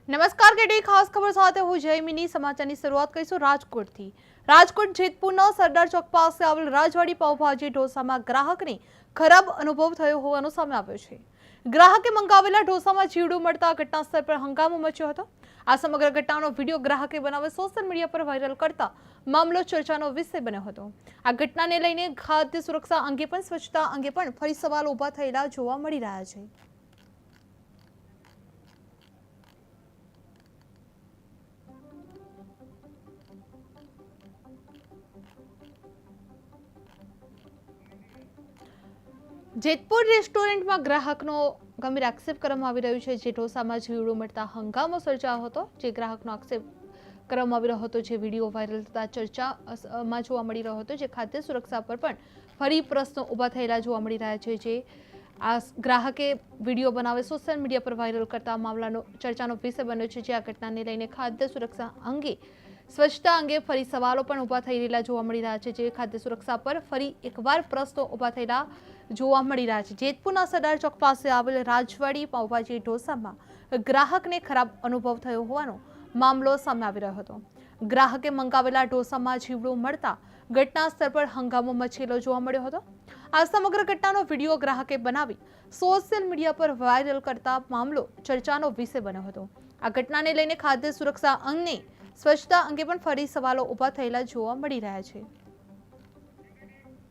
નમસ્કાર કેટી ખાસ ખબર સાથે હું જયમિની સમાચારની શરૂઆત કરીશું રાજકોટથી। રાજકોટ જેતપુરના સરદાર ચોક પાસે આવેલ રાજવાડી પાવભાજી ઢોસામાં ગ્રાહકને ખરાબ અનુભવ થયો હોવાનું સામે આવ્યું છે। ગ્રાહકે મંગાવેલા ઢોસામાં જીવડું મળતા ઘટના સ્થળ પર હંગામો મચ્યો હતો। આ સમગ્ર ઘટનાનો વિડીયો ગ્રાહકે બનાવી સોશિયલ મીડિયા પર વાયરલ કરતા મામલો ચર્ચાનો વિષય બન્યો હતો। આ ઘટનાને લઈને ખાદ્ય સુરક્ષા અંગે પણ સ્વચ્છતા અંગે પણ ફરી સવાલો ઊભા થયેલા જોવા મળી રહ્યા છે। જેતપુર રેસ્ટોરન્ટમાં ગ્રાહકનો ગંભીર આક્ષેપ કરવામાં આવી રહ્યો છે। જે ઢોસામાં જીવડું મળતા હંગામો સર્જાયો હતો। જે ગ્રાહકનો આક્ષેપ કરવામાં આવી રહ્યો હતો, જે વિડીયો વાયરલ થતા ચર્ચામાં જોવા મળી રહ્યો હતો। જે ખાદ્ય સુરક્ષા પર પણ ફરી પ્રશ્નો ઊભા થયેલા જોવા મળી રહ્યા છે। જે આ ગ્રાહકે વિડીયો બનાવી સોશિયલ મીડિયા પર વાયરલ કરતા મામલાનો ચર્ચાનો વિષય બન્યો છે। જે આ ઘટનાને લઈને ખાદ્ય સુરક્ષા અંગે સ્વચ્છતા અંગે ફરી સવાલો પણ ઊભા થઈ રહેલા જોવા મળી રહ્યા છે। જે ખાદ્ય સુરક્ષા પર ફરી એકવાર પ્રશ્નો ઊભા થયેલા જોવા મળી રહ્યા છે। જેતપુરના સરદાર ચોક પાસે આવેલ રાજવાડી પાવભાજી ઢોસામાં ગ્રાહકને ખરાબ અનુભવ થયો હોવાનો મામલો સામે આવી રહ્યો હતો। ગ્રાહકે મંગાવેલા ઢોસામાં જીવડું મળતા ઘટના સ્થળ પર હંગામો મચેલો જોવા મળ્યો હતો। આ સમગ્ર ઘટનાનો વિડીયો ગ્રાહકે બનાવી સોશિયલ મીડિયા પર વાયરલ કરતા મામલો ચર્ચાનો વિષય બન્યો હતો। આ ઘટનાને લઈને ખાદ્ય સુરક્ષા અંગે સ્વચ્છતા અંગે પણ ફરી સવાલો ઊભા થયેલા જોવા મળી રહ્યા છે।